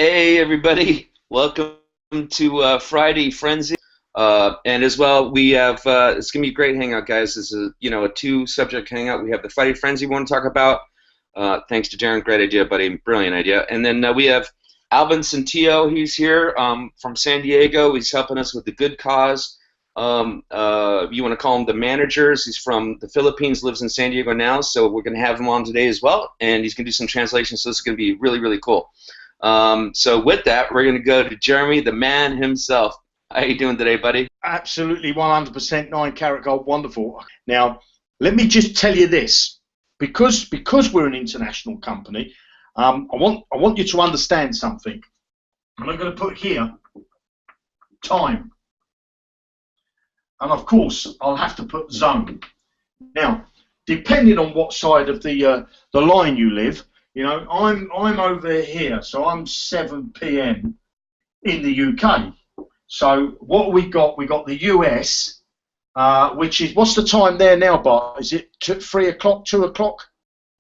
Hey everybody, welcome to Friday Frenzy. And as well, we have it's gonna be a great hangout, guys. This is a two-subject hangout. We have the Friday Frenzy we want to talk about. Thanks to Darren, great idea, buddy, brilliant idea. And then we have Alvin Santillo. He's here from San Diego. He's helping us with the good cause. You want to call him the managers. He's from the Philippines, lives in San Diego now. So we're gonna have him on today as well, and he's gonna do some translations. So this is gonna be really, really cool. So with that, we're going to go to Jeremy, the man himself. How you doing today, buddy? Absolutely 100% 9 karat gold, wonderful. Now, let me just tell you this. Because we're an international company, I want you to understand something. And I'm going to put here time. And of course, I'll have to put zone. Now, depending on what side of the line you live, I'm over here, so I'm 7 p.m. in the UK. So what we got the US, which is, what's the time there now, Bart? Is it 3 o'clock, 2 o'clock?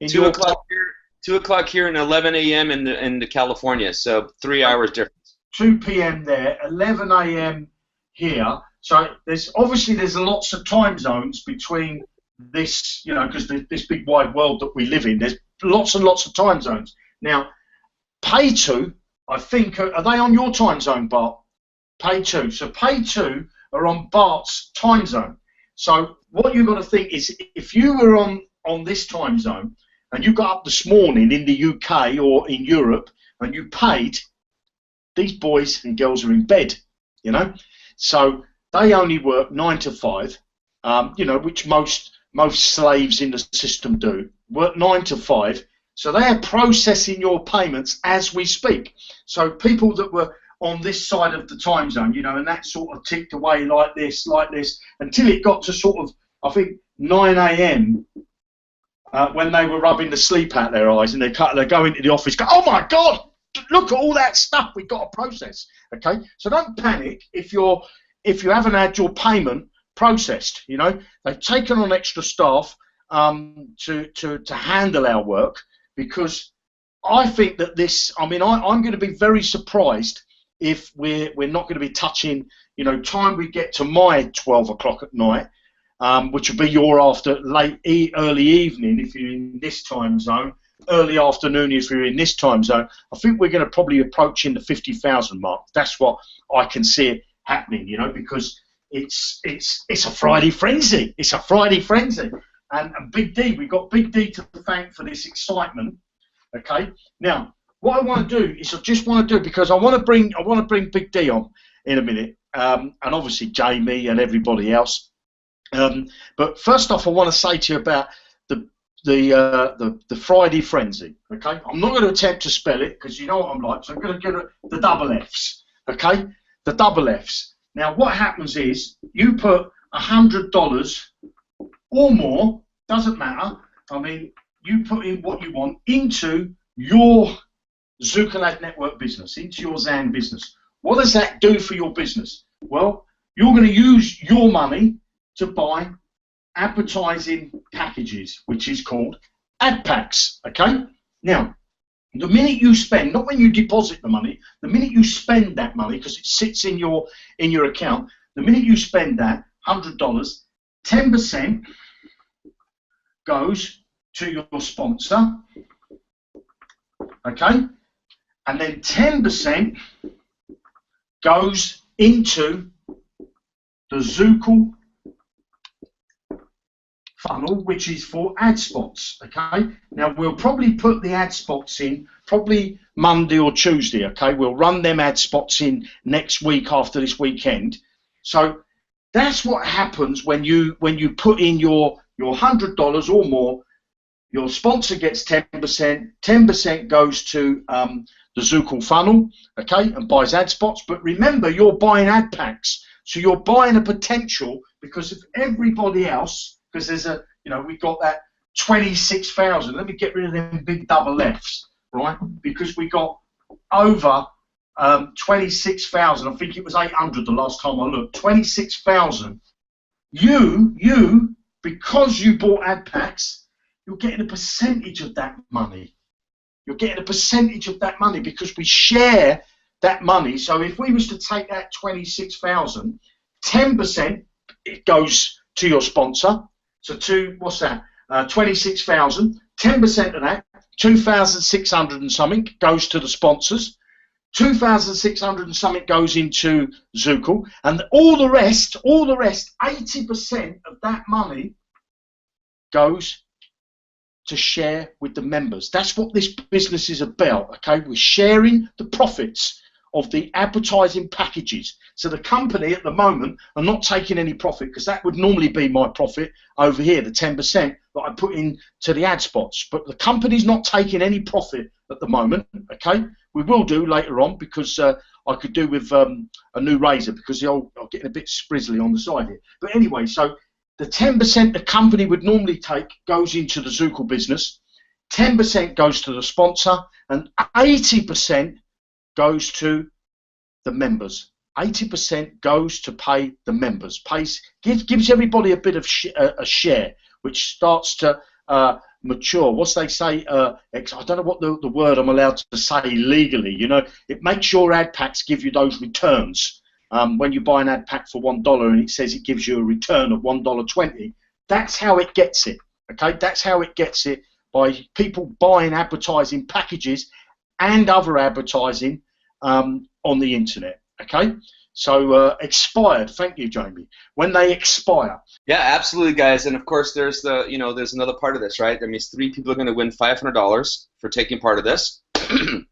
2 o'clock here. 2 o'clock here and 11 a.m. in California. So 3 hours difference. 2 p.m. there, 11 a.m. here. So there's lots of time zones between this, because this big wide world that we live in. There's lots and lots of time zones. Now, pay two, I think, are they on your time zone, Bart? Pay two. So pay two are on Bart's time zone. So what you've got to think is, if you were on this time zone and you got up this morning in the UK or in Europe and you paid, these boys and girls are in bed, So they only work 9 to 5, which most slaves in the system do, work 9 to 5, so they are processing your payments as we speak. So people that were on this side of the time zone, and that sort of ticked away like this, until it got to sort of, I think, 9 a.m. When they were rubbing the sleep out their eyes, and they go into the office, go, oh my God, look at all that stuff we've got to process. Okay, so don't panic if you haven't had your payment processed. They've taken on extra staff to handle our work, because I think that I'm going to be very surprised if we're not going to be touching, time we get to my 12 o'clock at night, which will be your early evening if you're in this time zone, early afternoon if you're in this time zone. I think we're going to probably approach in the 50,000 mark. That's what I can see it happening, because it's a Friday frenzy. It's a Friday frenzy, and Big D. We've got Big D to thank for this excitement. Okay. Now, what I want to do is because I want to bring Big D on in a minute, and obviously Jamie and everybody else. But first off, I want to say to you about the Friday frenzy. Okay. I'm not going to attempt to spell it because you know what I'm like. So I'm going to give it the double F's. Okay. The double F's. Now, what happens is you put $100 or more, doesn't matter. You put in what you want into your Zucalad Network business, into your Zan business. What does that do for your business? Well, you're going to use your money to buy advertising packages, which is called ad packs. Okay? Now, the minute you spend, not when you deposit the money, the minute you spend that money, because it sits in your account, the minute you spend that $100, 10% goes to your sponsor, okay, and then 10% goes into the Zucal funnel, which is for ad spots. Okay, now we'll probably put the ad spots in probably Monday or Tuesday. Okay, we'll run them ad spots in next week after this weekend. So that's what happens when you put in your $100 or more. Your sponsor gets 10%. 10% goes to the Zucal funnel, okay, and buys ad spots. But remember, you're buying ad packs, so you're buying a potential, because if everybody else, because there's we've got that 26,000. Let me get rid of them big double F's, right? Because we got over 26,000. I think it was 800 the last time I looked. 26,000. You, because you bought ad packs, you're getting a percentage of that money. you're getting a percentage of that money because we share that money. So if we was to take that 26,000, 10% it goes to your sponsor. So what's that? 26,000. 10% of that, 2,600 and something, goes to the sponsors. 2,600 and something goes into Zookle, and all the rest, 80% of that money goes to share with the members. That's what this business is about, okay? We're sharing the profits of the advertising packages. So the company at the moment are not taking any profit, because that would normally be my profit over here, the 10% that I put into the ad spots. But the company's not taking any profit at the moment, okay? We will do later on, because I could do with a new razor, because I'm getting a bit sprizzly on the side here. But anyway, so the 10% the company would normally take goes into the Zookle business, 10% goes to the sponsor, and 80% goes to the members. 80% goes to pay the members. Gives everybody a bit of a share, which starts to mature. What's they say? I don't know what the word I'm allowed to say legally. You know, it makes your ad packs give you those returns. When you buy an ad pack for $1 and it says it gives you a return of $1.20, that's how it gets it. Okay, that's how it gets it, by people buying advertising packages and other advertising on the internet. Okay, so expired. Thank you, Jamie. When they expire. Yeah, absolutely, guys. And of course, there's there's another part of this, right? That means 3 people are going to win $500 for taking part of this,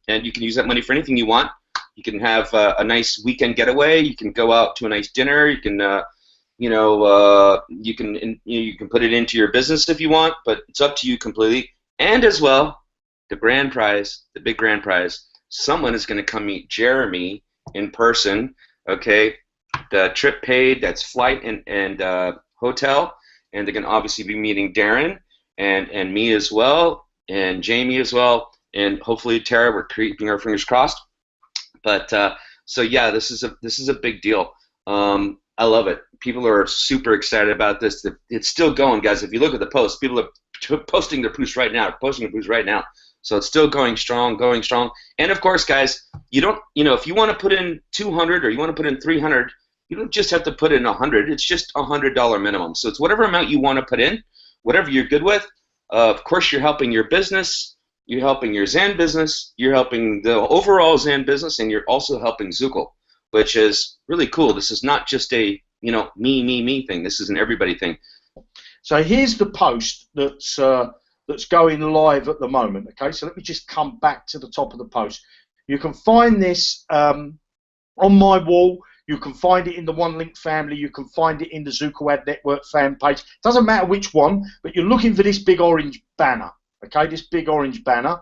and you can use that money for anything you want. You can have a nice weekend getaway. You can go out to a nice dinner. You can, you can put it into your business if you want, but it's up to you completely. And as well, the grand prize, the big grand prize. Someone is going to come meet Jeremy in person. Okay, the trip paid. That's flight and hotel, and they're going to obviously be meeting Darren and me as well, and Jamie as well, and hopefully Tara. We're keeping our fingers crossed. But so yeah, this is a big deal. I love it. People are super excited about this. It's still going, guys. If you look at the post, people are posting their posts right now. So it's still going strong. And of course, guys, if you want to put in 200 or you want to put in 300, you don't just have to put in 100. It's just $100 minimum. So it's whatever amount you want to put in, whatever you're good with. Of course, you're helping your business. You're helping your Zan business, you're helping the overall Zan business, and you're also helping Zookle, which is really cool. This is not just a me thing. This is an everybody thing. So here's the post that's going live at the moment. Okay, so let me just come back to the top of the post. You can find this on my wall. You can find it in the One Link family. You can find it in the Zookle Ad Network fan page. Doesn't matter which one, but you're looking for this big orange banner. Okay, this big orange banner.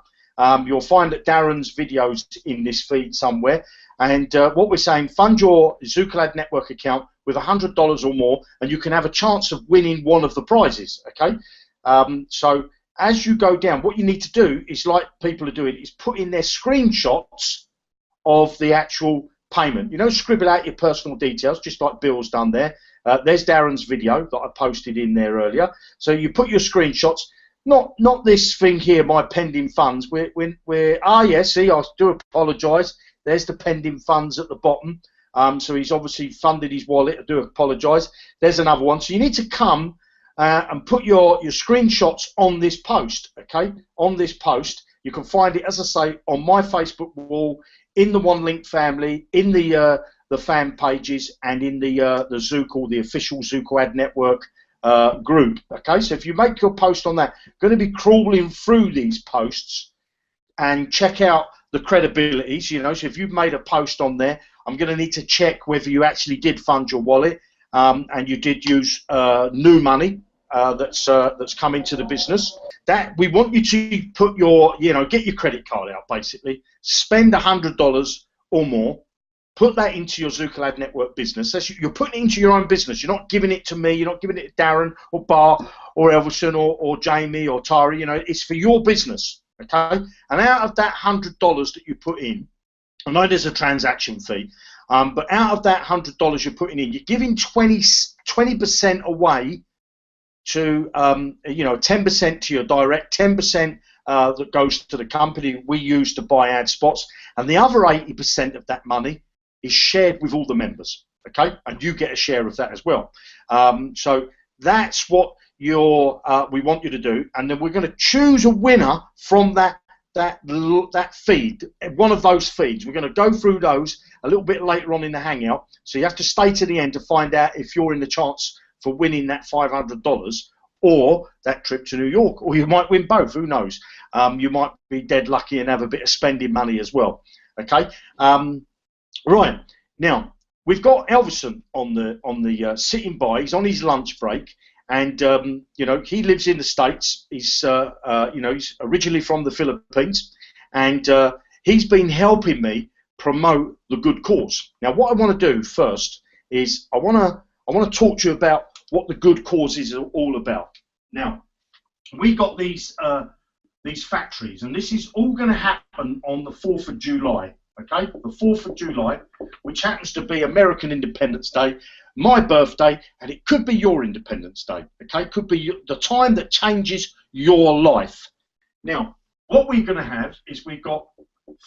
You'll find that Darren's videos in this feed somewhere. And what we're saying, fund your Zookle Ad Network account with $100 or more, and you can have a chance of winning one of the prizes. Okay, so as you go down, what you need to do is, like people are doing, is put in their screenshots of the actual payment. Scribble out your personal details, just like Bill's done there. There's Darren's video that I posted in there earlier. So you put your screenshots. Not this thing here, my pending funds. See, I do apologise. There's the pending funds at the bottom. So he's obviously funded his wallet. I do apologise. There's another one. So you need to come and put your screenshots on this post, okay? On this post. You can find it, as I say, on my Facebook wall, in the One Link family, in the fan pages, and in the Zookle, the official Zookle Ad Network group. Okay, so if you make your post on that, I'm going to be crawling through these posts and check out the credibilities. So if you've made a post on there, I'm going to need to check whether you actually did fund your wallet and you did use new money that's come into the business. That we want you to put your, get your credit card out, basically, spend $100 or more. Put that into your Zookle Ad Network business. You're putting it into your own business. You're not giving it to me. You're not giving it to Darren or Bart or Elverson or Jamie or Tari. It's for your business, okay? And out of that $100 that you put in, I know there's a transaction fee, but out of that $100 you're putting in, you're giving 20% away to, 10% to your direct, 10% that goes to the company we use to buy ad spots, and the other 80% of that money is shared with all the members. Okay, and you get a share of that as well. So that's what we want you to do, and then we're going to choose a winner from that feed, one of those feeds. We're going to go through those a little bit later on in the Hangout, so you have to stay to the end to find out if you're in the chance for winning that $500 or that trip to New York, or you might win both, who knows. You might be dead lucky and have a bit of spending money as well. Okay, right, now we've got Elvison on the sitting by. He's on his lunch break, and you know, he lives in the States. He's you know, he's originally from the Philippines, and he's been helping me promote the good cause. Now, what I want to do first is I want to talk to you about what the good cause is all about. Now, we got these factories, and this is all going to happen on the 4th of July. Okay, the 4th of July, which happens to be American Independence Day, my birthday, and it could be your Independence Day. Okay, it could be the time that changes your life. Now, what we're going to have is we've got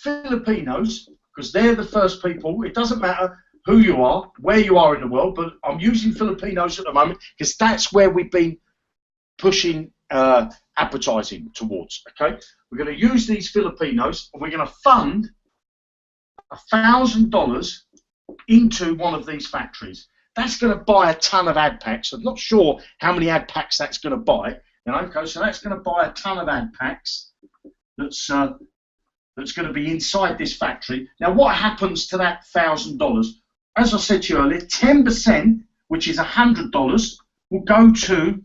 Filipinos, because they're the first people. It doesn't matter who you are, where you are in the world, but I'm using Filipinos at the moment because that's where we've been pushing advertising towards. Okay, we're going to use these Filipinos, and we're going to fund $1,000 into one of these factories. That's going to buy a ton of ad packs. I'm not sure how many ad packs that's going to buy. You know, okay, so that's going to buy a ton of ad packs. That's going to be inside this factory. Now, what happens to that $1,000? As I said to you earlier, 10%, which is $100, will go to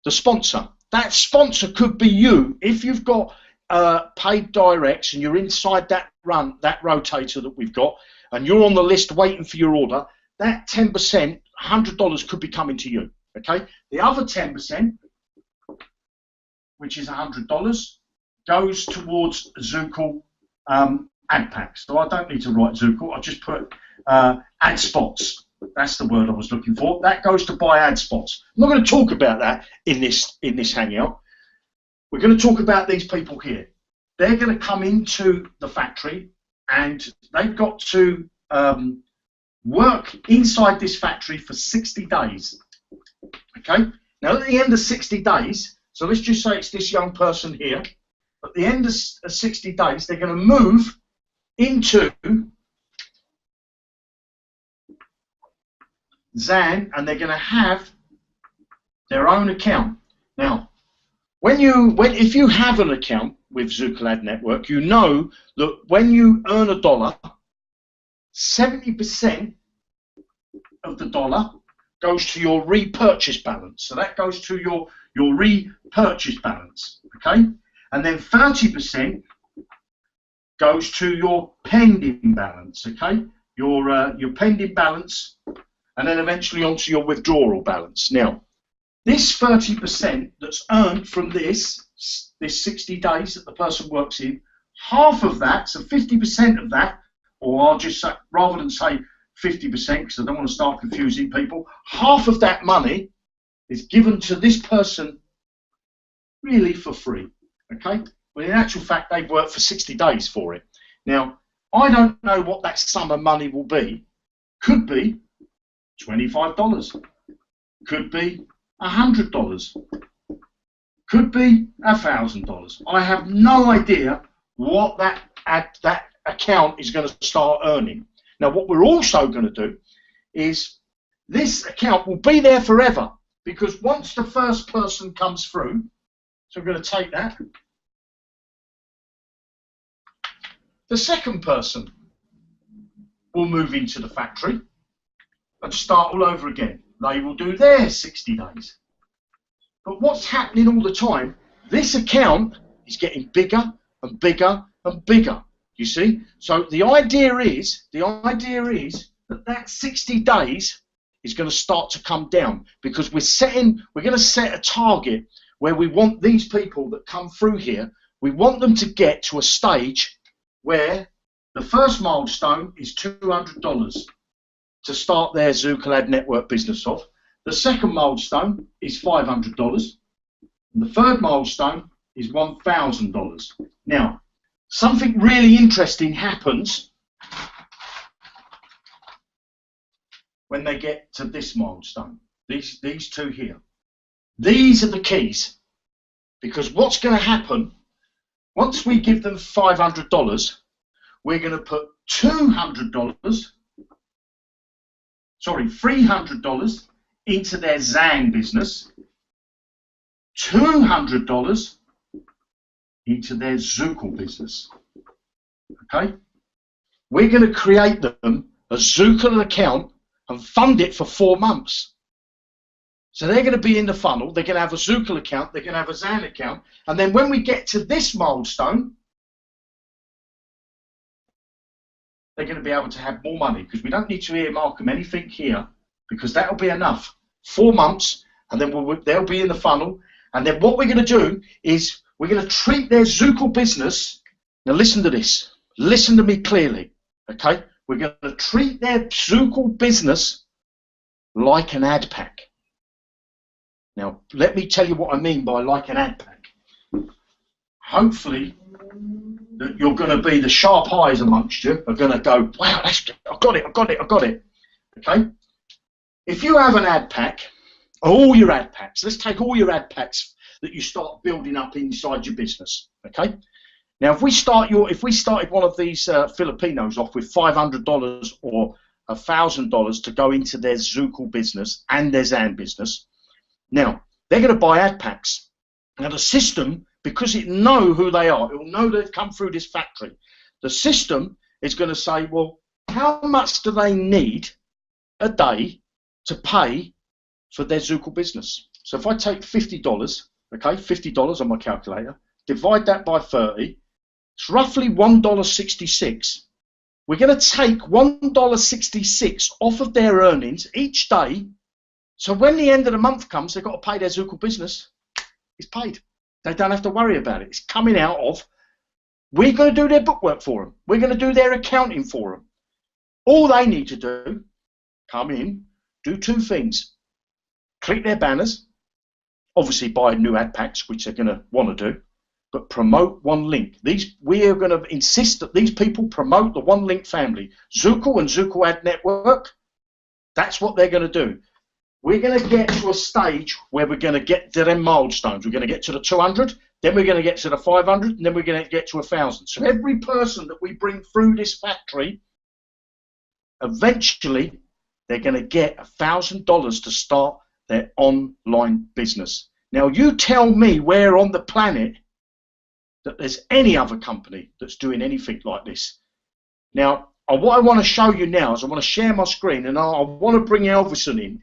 the sponsor. That sponsor could be you. If you've got paid directs and you're inside that rotator that we've got, and you're on the list waiting for your order, that 10%, $100 could be coming to you. Okay, the other 10%, which is $100, goes towards Zookle ad packs. So I don't need to write Zookle. I just put ad spots. That's the word I was looking for. That goes to buy ad spots. I'm not going to talk about that in this Hangout. We're going to talk about these people here. They're going to come into the factory, and they've got to work inside this factory for 60 days. Okay? Now, at the end of 60 days, so let's just say it's this young person here. At the end of 60 days, they're going to move into Zan, and they're going to have their own account. Now, if you have an account with Zookle Ad Network, you know that when you earn $1, 70% of the dollar goes to your repurchase balance. So that goes to your repurchase balance, okay? And then 30% goes to your pending balance, okay? Your pending balance, and then eventually onto your withdrawal balance. Now, this 30% that's earned from this 60 days that the person works in, half of that, so 50% of that, or I'll just say, rather than say 50%, because I don't want to start confusing people, half of that money is given to this person really for free, okay? Well, in actual fact, they've worked for 60 days for it. Now, I don't know what that sum of money will be. Could be $25, could be $100, could be $1,000. I have no idea what that account is going to start earning. Now, what we're also going to do is this account will be there forever, because once the first person comes through, so I'm going to take that, the second person will move into the factory and start all over again. They will do their 60 days. But what's happening all the time, this account is getting bigger and bigger and bigger, you see? So the idea is that 60 days is going to start to come down, because we're going to set a target where we want these people that come through here, we want them to get to a stage where the first milestone is $200 to start their Zookle Ad Network business off. The second milestone is $500, and the third milestone is $1,000. Now, something really interesting happens when they get to this milestone. These two here. These are the keys. Because what's going to happen, once we give them $500, we're going to put $300 into their Zan business, $200 into their Zookle business. Okay? We're going to create them a Zookle account and fund it for 4 months. So they're going to be in the funnel, they're going to have a Zookle account, they're going to have a Zan account, and then when we get to this milestone, they're going to be able to have more money, because we don't need to earmark them anything here, because that'll be enough. 4 months, and then they'll be in the funnel, and then what we're going to do is we're going to treat their Zookle business. Now listen to this, listen to me clearly, okay? We're going to treat their Zookle business like an ad pack. Now, let me tell you what I mean by like an ad pack. Hopefully, that you're going to be the sharp eyes amongst you are going to go, wow, I've got it. Okay? If you have an ad pack, all your ad packs, let's take all your ad packs that you start building up inside your business. Okay? Now, if we started one of these Filipinos off with $500 or $1,000 to go into their Zookle business and their Zan business, now, they're going to buy ad packs. Now, the system, because it know who they are, it will know they've come through this factory. The system is going to say, well, how much do they need a day to pay for their Zookle business? So if I take $50, okay, $50 on my calculator, divide that by 30, it's roughly $1.66. We're going to take $1.66 off of their earnings each day. So when the end of the month comes, they've got to pay their Zookle business. It's paid. They don't have to worry about it. It's coming out of, we're going to do their bookwork for them. We're going to do their accounting for them. All they need to do, come in, do 2 things. Click their banners, obviously buy new ad packs, which they're going to want to do, but promote one link. We are going to insist that these people promote the one link family. Zookle and Zookle Ad Network, that's what they're going to do. We're going to get to a stage where we're going to get to them milestones. We're going to get to the 200, then we're going to get to the 500, and then we're going to get to 1,000. So every person that we bring through this factory, eventually they're going to get $1,000 to start their online business. Now you tell me where on the planet that there's any other company that's doing anything like this. Now, what I want to show you now is I want to share my screen, and I want to bring Elvison in.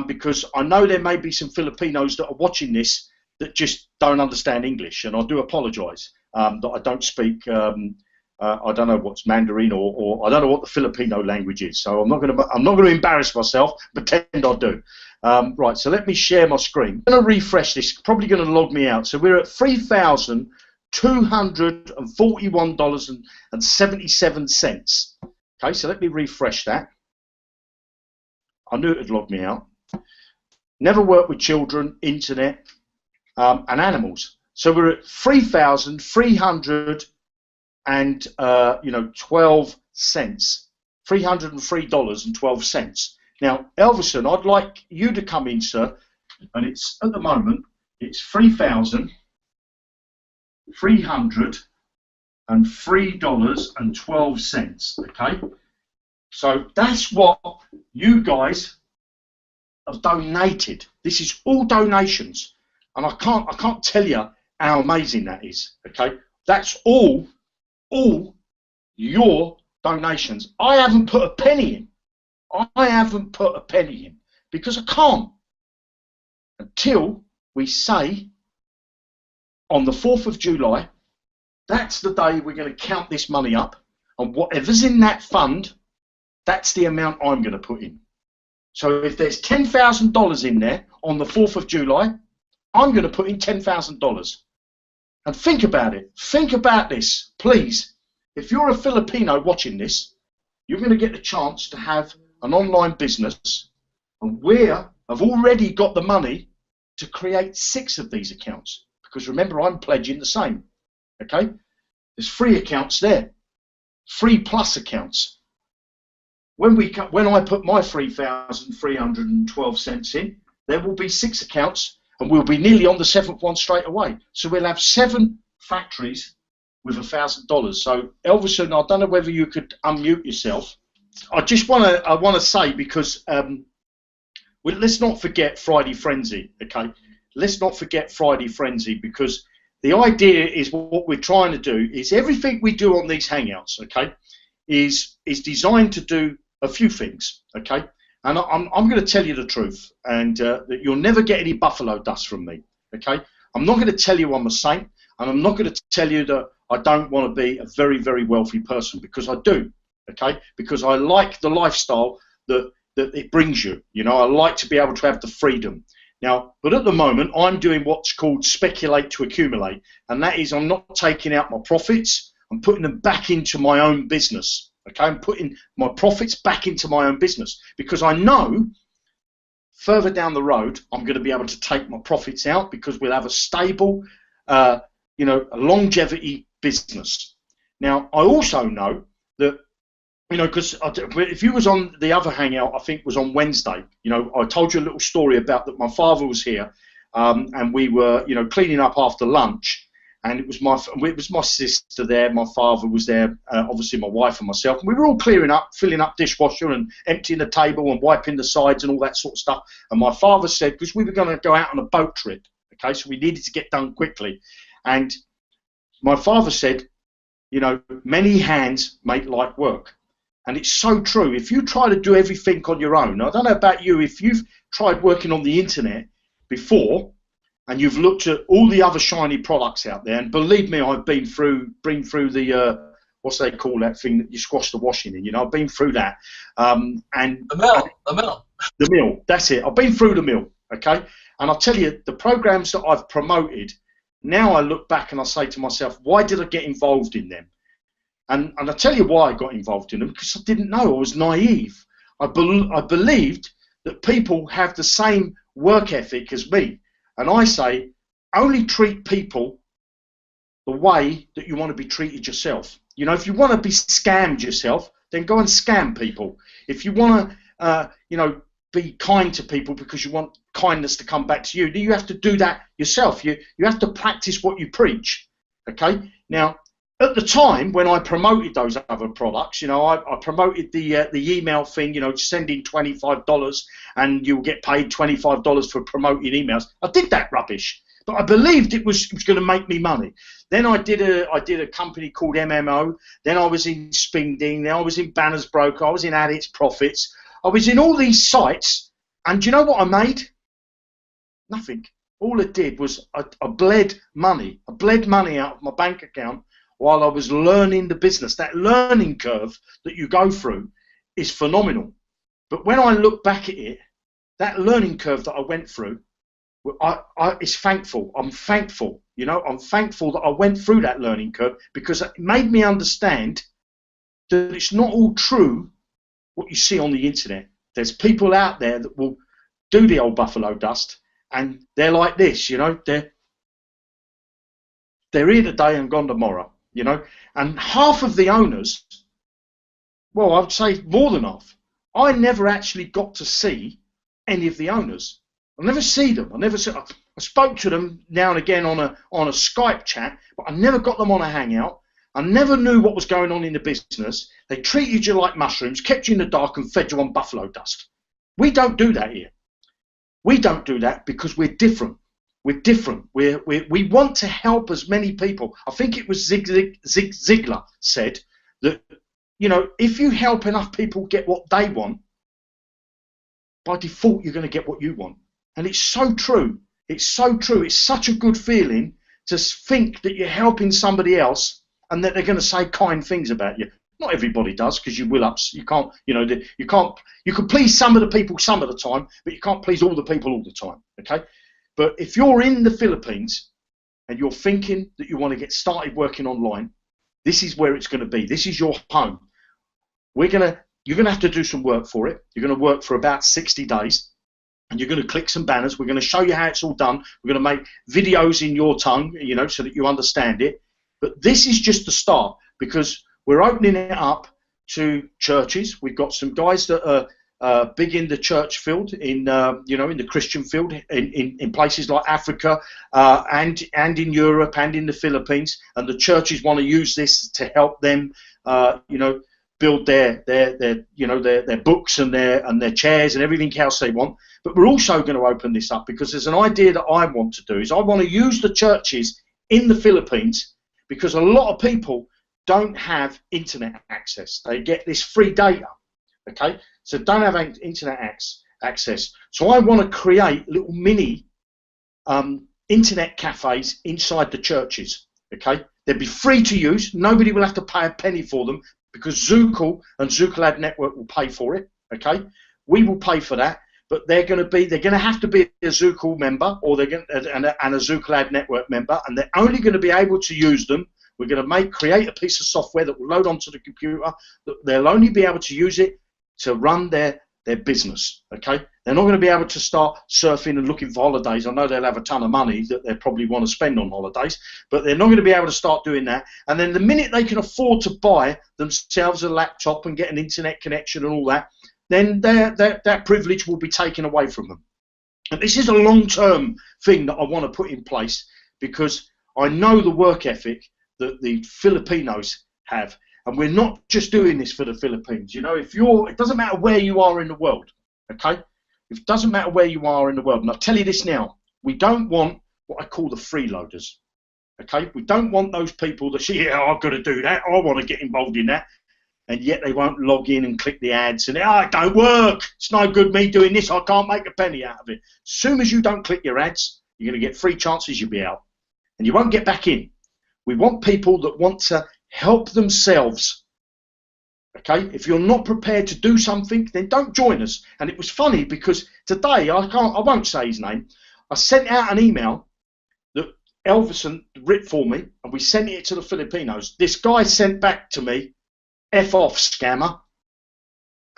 Because I know there may be some Filipinos that are watching this that just don't understand English, and I do apologise that I don't speak. I don't know what's Mandarin or I don't know what the Filipino language is. So I'm not going to embarrass myself. Pretend I do. Right. So let me share my screen. I'm going to refresh this. Probably going to log me out. So we're at $3,241.77. Okay. So let me refresh that. I knew it would log me out. Never worked with children, internet, and animals. So we're at 3,300 and 12 cents, $303.12. Now, Elvison, I'd like you to come in, sir. And it's at the moment it's $3,303.12. Okay. So that's what you guys have donated. This is all donations, and I can't tell you how amazing that is. Okay, that's all your donations. I haven't put a penny in. I haven't put a penny in because I can't until we say on the 4th of July. That's the day we're going to count this money up, and whatever's in that fund, that's the amount I'm going to put in. So if there's $10,000 in there on the 4th of July, I'm going to put in $10,000. And think about it. Think about this, please. If you're a Filipino watching this, you're going to get the chance to have an online business, and we have already got the money to create 6 of these accounts because remember, I'm pledging the same. Okay, there's free accounts there, free plus accounts. When I put my 3,312 cents in, there will be 6 accounts, and we'll be nearly on the 7th one straight away. So we'll have 7 factories with $1,000. So Elverson, I don't know whether you could unmute yourself. I want to say, because let's not forget Friday Frenzy. Okay, let's not forget Friday Frenzy, because the idea is, what we're trying to do is, everything we do on these Hangouts, okay, is designed to do a few things, okay. And I'm going to tell you the truth, and that you'll never get any buffalo dust from me, okay. I'm not going to tell you I'm a saint, and I'm not going to tell you that I don't want to be a very, very wealthy person, because I do, okay, because I like the lifestyle that it brings you. You know, I like to be able to have the freedom. Now, but at the moment, I'm doing what's called speculate to accumulate, and that is, I'm not taking out my profits, I'm putting them back into my own business. Okay, I'm putting my profits back into my own business, because I know further down the road I'm going to be able to take my profits out, because we'll have a stable, a longevity business. Now, I also know that, because if you was on the other Hangout, I think it was on Wednesday, I told you a little story about that my father was here, and we were, cleaning up after lunch. And it was my sister there, my father was there, obviously my wife and myself. And we were all clearing up, filling up dishwasher and emptying the table and wiping the sides and all that sort of stuff. And my father said, because we were going to go out on a boat trip, okay, so we needed to get done quickly. And my father said, many hands make light work. And it's so true. If you try to do everything on your own, I don't know about you, if you've tried working on the internet before, and you've looked at all the other shiny products out there, and believe me, I've been through the what's they call that thing that you squash the washing in? I've been through that. And the mill. That's it. I've been through the mill. Okay, and I'll tell you, the programs that I've promoted, now I look back and I say to myself, why did I get involved in them? And I'll tell you why I got involved in them, because I didn't know. I was naive. I believed that people have the same work ethic as me. And I say, only treat people the way that you want to be treated yourself. If you want to be scammed yourself, then go and scam people. If you want to, be kind to people because you want kindness to come back to you, then you have to do that yourself. You have to practice what you preach. Okay? Now, at the time when I promoted those other products, I promoted the email thing, send in $25 and you'll get paid $25 for promoting emails. I did that rubbish, but I believed it was going to make me money. Then I did a company called MMO. Then I was in Spingding. Then I was in Banners Broker. I was in Addicts Profits. I was in all these sites, and do you know what I made? Nothing. All it did was I bled money. I bled money out of my bank account while I was learning the business. That learning curve that you go through is phenomenal. But when I look back at it, that learning curve that I went through, it's thankful. I'm thankful. I'm thankful that I went through that learning curve, because it made me understand that it's not all true what you see on the internet. There's people out there that will do the old buffalo dust, and they're like this, they're here today and gone tomorrow. And half of the owners, well, I would say more than half, I never actually got to see any of the owners. I never see them. I spoke to them now and again on a Skype chat, but I never got them on a Hangout. I never knew what was going on in the business. They treated you like mushrooms, kept you in the dark, and fed you on buffalo dust. We don't do that here. We don't do that because we're different. We're different. We want to help as many people. I think it was Zig Ziglar said that, if you help enough people get what they want, by default you're going to get what you want. And it's so true. It's so true. It's such a good feeling to think that you're helping somebody else and that they're going to say kind things about you. Not everybody does, because you can't, you can please some of the people some of the time, but you can't please all the people all the time. Okay? But if you're in the Philippines and you're thinking that you want to get started working online, this is where it's going to be. This is your home. You're going to have to do some work for it. You're going to work for about 60 days. and you're going to click some banners. We're going to show you how it's all done. We're going to make videos in your tongue, you know, so that you understand it. But this is just the start, because we're opening it up to churches. We've got some guys that are big in the church field, in you know, in the Christian field, in places like Africa, and in Europe and in the Philippines. And the churches want to use this to help them, you know, build their you know, their books and their chairs and everything else they want. But we're also going to open this up because there's an idea that I want to do, is I want to use the churches in the Philippines, because a lot of people don't have internet access. They get this free data, okay? So don't have internet access. So I want to create little mini internet cafes inside the churches, okay? They'll be free to use. Nobody will have to pay a penny for them, because Zookle and Zooklad Network will pay for it, okay? We will pay for that, but they're going to have to be a Zookle member, or they're going and a Zooklad Network member, and they're only going to be able to use them. We're going to create a piece of software that will load onto the computer. They'll only be able to use it to run their business, okay? They're not going to be able to start surfing and looking for holidays. I know they'll have a ton of money that they probably want to spend on holidays, but they're not going to be able to start doing that. And then the minute they can afford to buy themselves a laptop and get an internet connection and all that, then that privilege will be taken away from them. And this is a long-term thing that I want to put in place, because I know the work ethic that the Filipinos have. And we're not just doing this for the Philippines. You know, it doesn't matter where you are in the world, okay? It doesn't matter where you are in the world. And I'll tell you this now, we don't want what I call the freeloaders, okay? We don't want those people that say, yeah, I've got to do that, I want to get involved in that, and yet they won't log in and click the ads, and it don't work, it's no good me doing this, I can't make a penny out of it. As soon as you don't click your ads, you're going to get 3 chances you'll be out, and you won't get back in. We want people that want to help themselves. Okay, if you're not prepared to do something, then don't join us. And it was funny because today, I won't say his name, I sent out an email that Elvison writ for me, and we sent it to the Filipinos. This guy sent back to me, F off, scammer.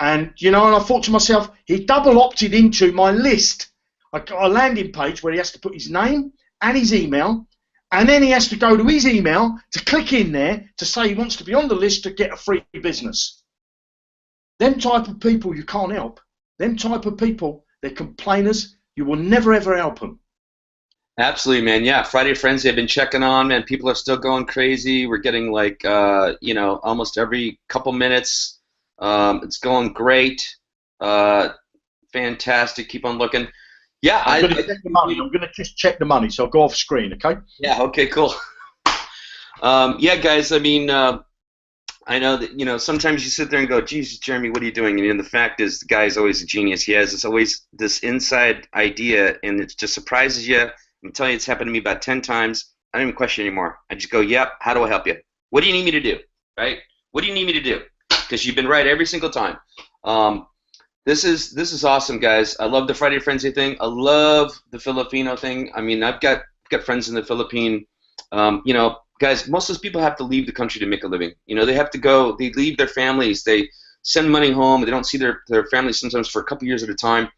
And, you know, and I thought to myself, he double opted into my list. I got a landing page where he has to put his name and his email, and then he has to go to his email to click in there to say he wants to be on the list to get a free business. Them type of people you can't help. Them type of people, they're complainers. You will never ever help them. Absolutely, man. Yeah, Friday Frenzy, I've been checking on, man. People are still going crazy. We're getting like, you know, almost every couple minutes. It's going great. Fantastic. Keep on looking. Yeah, I'm going to check the money. I'm going to just check the money, so I'll go off screen, okay? Yeah, okay, cool. Yeah, guys, I mean, I know that, you know, sometimes you sit there and go, Jesus, Jeremy, what are you doing? And the fact is, the guy is always a genius. He has always this inside idea, and it just surprises you. I'm telling you, it's happened to me about 10 times. I don't even question anymore. I just go, yep, how do I help you? What do you need me to do, right? What do you need me to do? Because you've been right every single time. This is awesome, guys. I love the Friday Frenzy thing. I love the Filipino thing. I mean, I've got friends in the Philippines. You know, guys, most of those people have to leave the country to make a living. You know, they have to go. They leave their families. They send money home. They don't see their families sometimes for a couple years at a time.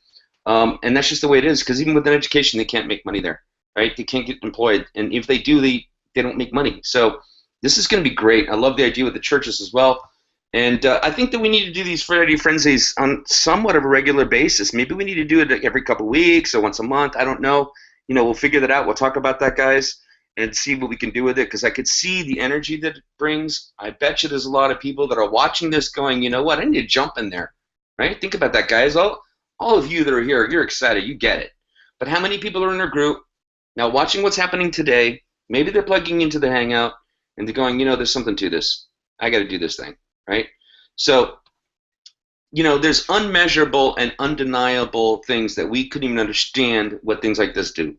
And that's just the way it is. Because even with an education, they can't make money there, right? They can't get employed. And if they do, they don't make money. So this is going to be great. I love the idea with the churches as well. And I think that we need to do these Friday Frenzies on somewhat of a regular basis. Maybe we need to do it every couple of weeks or once a month. I don't know. You know, we'll figure that out. We'll talk about that, guys, and see what we can do with it, because I could see the energy that it brings. I bet you there's a lot of people that are watching this going, you know what, I need to jump in there, right? Think about that, guys. All of you that are here, you're excited. You get it. But how many people are in our group now watching what's happening today? Maybe they're plugging into the Hangout, and they're going, you know, there's something to this. I got to do this thing. Right? So, you know, there's unmeasurable and undeniable things that we couldn't even understand what things like this do.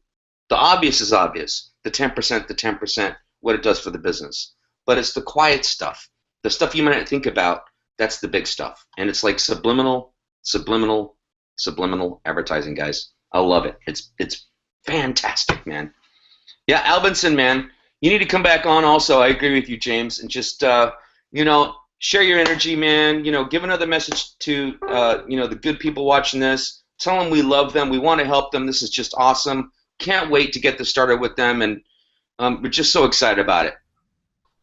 The obvious is obvious. The 10%, what it does for the business. But it's the quiet stuff. The stuff you might not think about, that's the big stuff. And it's like subliminal advertising, guys. I love it. It's fantastic, man. Yeah, Albinson, man. You need to come back on also. I agree with you, James. And just, you know, share your energy, man. You know, give another message to, you know, the good people watching this. Tell them we love them. We want to help them. This is just awesome. Can't wait to get this started with them, and we're just so excited about it.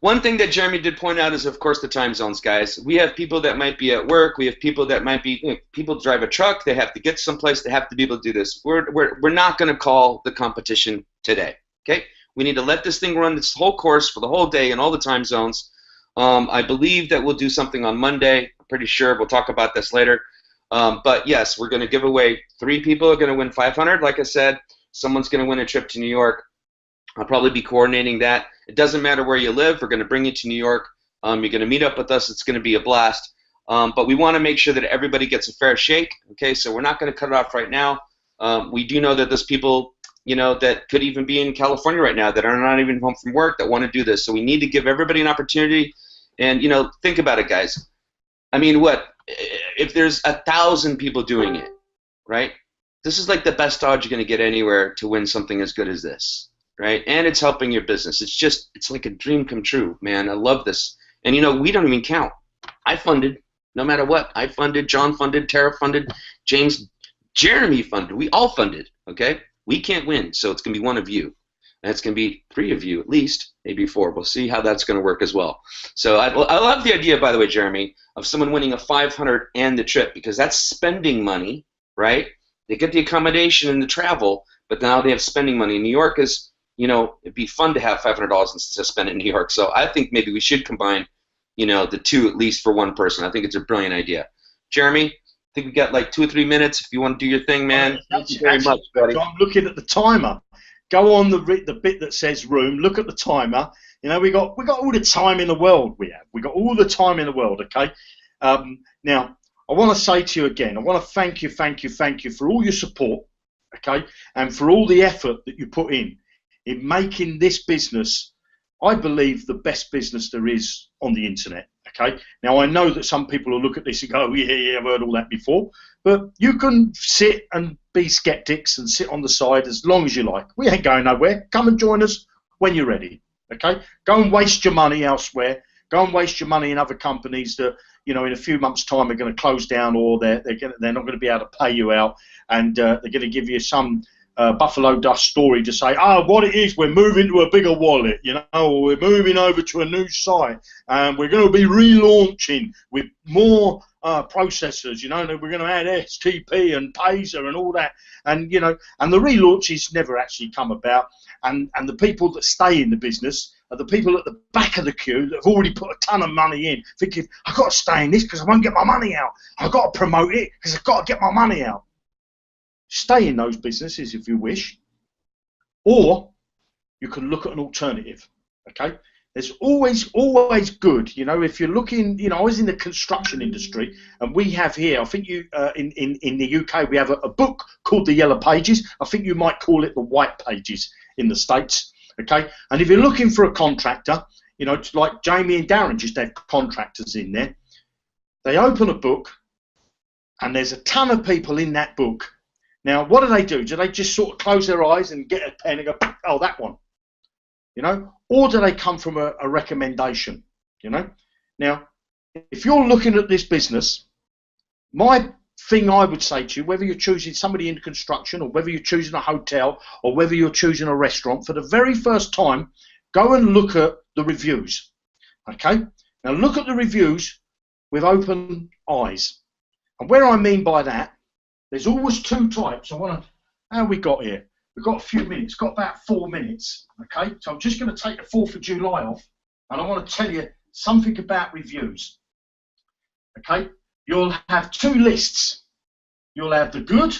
One thing that Jeremy did point out is, of course, the time zones, guys. We have people that might be at work. We have people that might be, people drive a truck. They have to get someplace. They have to be able to do this. We're not going to call the competition today, okay? We need to let this thing run this whole course for the whole day in all the time zones. I believe that we'll do something on Monday. I'm pretty sure. We'll talk about this later. But, yes, we're going to give away 3 people are going to win 500. Like I said, someone's going to win a trip to New York. I'll probably be coordinating that. It doesn't matter where you live. We're going to bring you to New York. You're going to meet up with us. It's going to be a blast. But we want to make sure that everybody gets a fair shake. Okay, so we're not going to cut it off right now. We do know that there's people, that could even be in California right now that are not even home from work that want to do this. So we need to give everybody an opportunity. And, think about it, guys. I mean, if there's 1,000 people doing it, right? This is like the best odds you're going to get anywhere to win something as good as this. Right? And it's helping your business. It's like a dream come true, man. I love this. And we don't even count. I funded, no matter what. I funded, John funded, Tara funded, James, Jeremy funded. We all funded, okay? We can't win, so it's going to be one of you. And it's going to be 3 of you at least, maybe 4. We'll see how that's going to work as well. So I love the idea, by the way, Jeremy, of someone winning a 500 and the trip, because that's spending money, right? They get the accommodation and the travel, but now they have spending money. New York is, it'd be fun to have $500 to spend in New York. So I think maybe we should combine, the 2 at least for one person. I think it's a brilliant idea. Jeremy, I think we got like 2 or 3 minutes. If you want to do your thing, man. Thank you very much, buddy. I'm looking at the timer. Go on the bit that says room. Look at the timer. We got all the time in the world. We got all the time in the world. Okay. Now I want to say to you again. I want to thank you for all your support. Okay, and for all the effort that you put in making this business, I believe, the best business there is on the internet. Okay. Now I know that some people will look at this and go, yeah, I've heard all that before. But you can sit and be skeptics and sit on the side as long as you like. We ain't going nowhere. Come and join us when you're ready. Okay. Go and waste your money elsewhere. Go and waste your money in other companies that, in a few months' time are going to close down, or they're not going to be able to pay you out, and they're going to give you some Buffalo Dust story to say, what it is, we're moving to a bigger wallet, or we're moving over to a new site, and we're going to be relaunching with more processors, we're going to add STP and Pazer and all that, and and the relaunches never actually come about, and the people that stay in the business are the people at the back of the queue that have already put a ton of money in, thinking, I've got to stay in this because I won't get my money out. I've got to promote it because I've got to get my money out. Stay in those businesses if you wish, or you can look at an alternative. Okay, there's always good. If you're looking, I was in the construction industry, and we have here, I think you in the UK we have a book called the Yellow Pages. I think you might call it the White Pages in the States. Okay, and if you're looking for a contractor, like Jamie and Darren just have contractors in there. They open a book, and there's a ton of people in that book. Now, what do? Do they just sort of close their eyes and get a pen and go, oh, that one? Or do they come from a recommendation? Now, if you're looking at this business, my thing I would say to you, whether you're choosing somebody in construction, or whether you're choosing a hotel, or whether you're choosing a restaurant, for the very first time, go and look at the reviews. Okay? Now, look at the reviews with open eyes. And where I mean by that, there's always 2 types. How have we got here? We've got a few minutes, got about 4 minutes. Okay, so I'm just going to take the 4th of July off, and I want to tell you something about reviews. Okay, you'll have 2 lists. You'll have the good,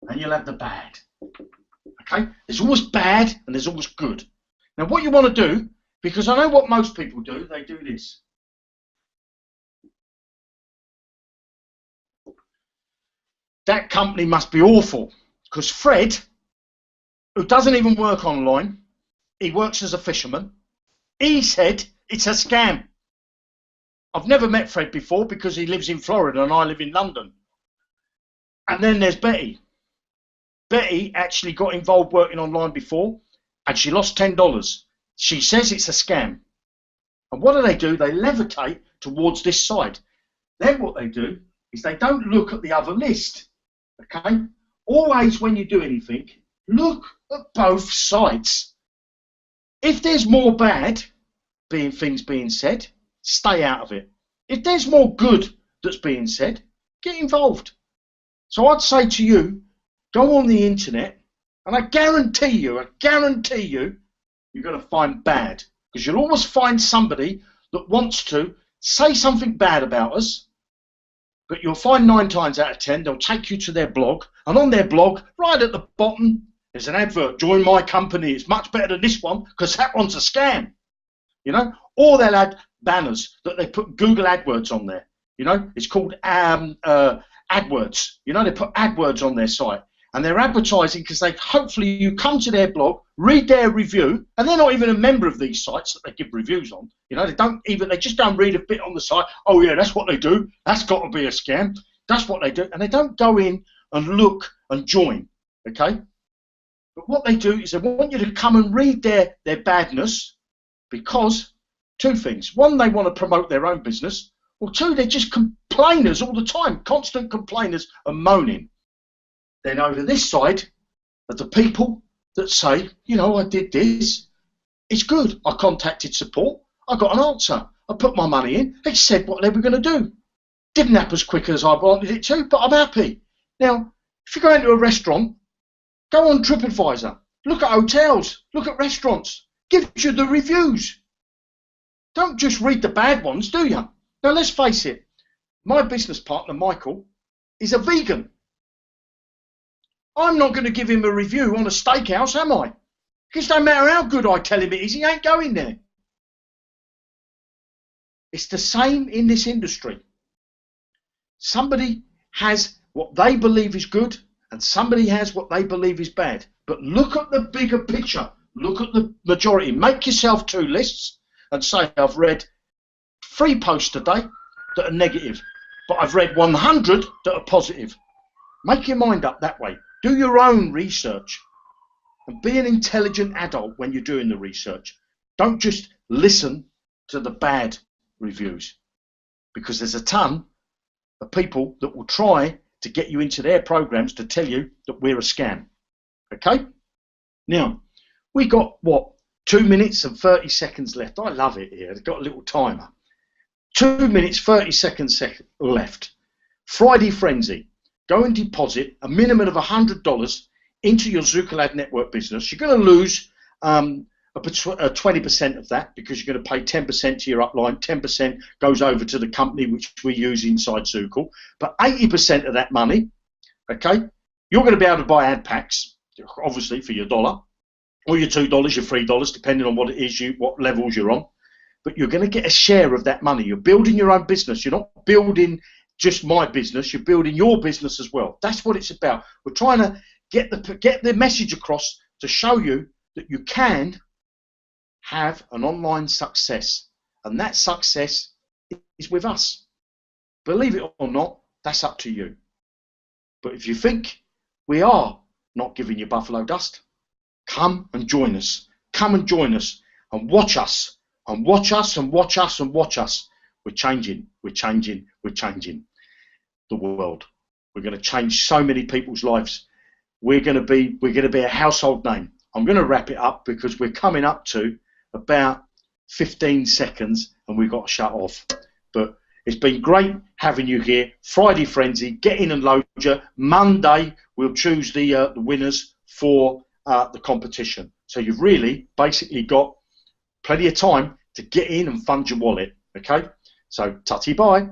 and you'll have the bad. Okay, there's always bad, and there's always good. Now, what you want to do, because I know what most people do, they do this. That company must be awful, because Fred, who doesn't even work online, he works as a fisherman, he said it's a scam. I've never met Fred before because he lives in Florida and I live in London. And then there's Betty. Betty actually got involved working online before, and she lost $10. She says it's a scam. And what do? They levitate towards this side. Then what they do is they don't look at the other list. Okay? Always when you do anything, look at both sides. If there's more bad things being said, stay out of it. If there's more good that's being said, get involved. So I'd say to you, go on the internet, and I guarantee you, you're going to find bad. Because you'll always find somebody that wants to say something bad about us, but you'll find 9 times out of 10, they'll take you to their blog, and on their blog, right at the bottom, there's an advert, join my company, it's much better than this one, because that one's a scam. You know, or they'll add banners that they put Google AdWords on there. You know, it's called AdWords. You know, they put AdWords on their site, and they're advertising because they hopefully you come to their blog, read their review, and they're not even a member of these sites that they give reviews on. You know, they just don't read a bit on the site. Oh yeah, that's what they do. That's got to be a scam. That's what they do, and they don't go in and look and join. Okay, but what they do is they want you to come and read their badness. Because 2 things. 1, they want to promote their own business. Or 2, they're just complainers all the time, constant complainers and moaning. Then over this side are the people that say, you know, I did this. It's good. I contacted support. I got an answer. I put my money in. They said what they were going to do. Didn't happen as quick as I wanted it to, but I'm happy. Now, if you go into a restaurant, go on TripAdvisor. Look at hotels. Look at restaurants. Gives you the reviews. Don't just read the bad ones, do you? Now let's face it, my business partner Michael is a vegan. I'm not going to give him a review on a steakhouse, am I? Because no matter how good I tell him it is, he ain't going there. It's the same in this industry. Somebody has what they believe is good and somebody has what they believe is bad. But look at the bigger picture. Look at the majority. Make yourself 2 lists and say, I've read 3 posts today that are negative, but I've read 100 that are positive. Make your mind up that way. Do your own research and be an intelligent adult when you're doing the research. Don't just listen to the bad reviews, because there's a ton of people that will try to get you into their programs to tell you that we're a scam. Okay? Now, we got, what, 2 minutes and 30 seconds left. I love it here. It's got a little timer. 2 minutes, 30 seconds left. Friday Frenzy. Go and deposit a minimum of $100 into your Zucalad network business. You're going to lose 20% of that because you're going to pay 10% to your upline. 10% goes over to the company which we use inside Zucal. But 80% of that money, okay, you're going to be able to buy ad packs, obviously for your $1. Or your $2, your $3, depending on what it is, what levels you're on. But you're going to get a share of that money. You're building your own business. You're not building just my business. You're building your business as well. That's what it's about. We're trying to get the message across to show you that you can have an online success. And that success is with us. Believe it or not, that's up to you. But if you think we are not giving you buffalo dust, come and join us. Come and join us and watch us and watch us and watch us and watch us. We're changing, we're changing, we're changing the world. We're going to change so many people's lives. We're going to be a household name. I'm going to wrap it up because we're coming up to about 15 seconds and we've got to shut off. But it's been great having you here. Friday Frenzy, get in and load you. Monday we'll choose the winners for the competition. So you've really basically got plenty of time to get in and fund your wallet. Okay, so tutty bye.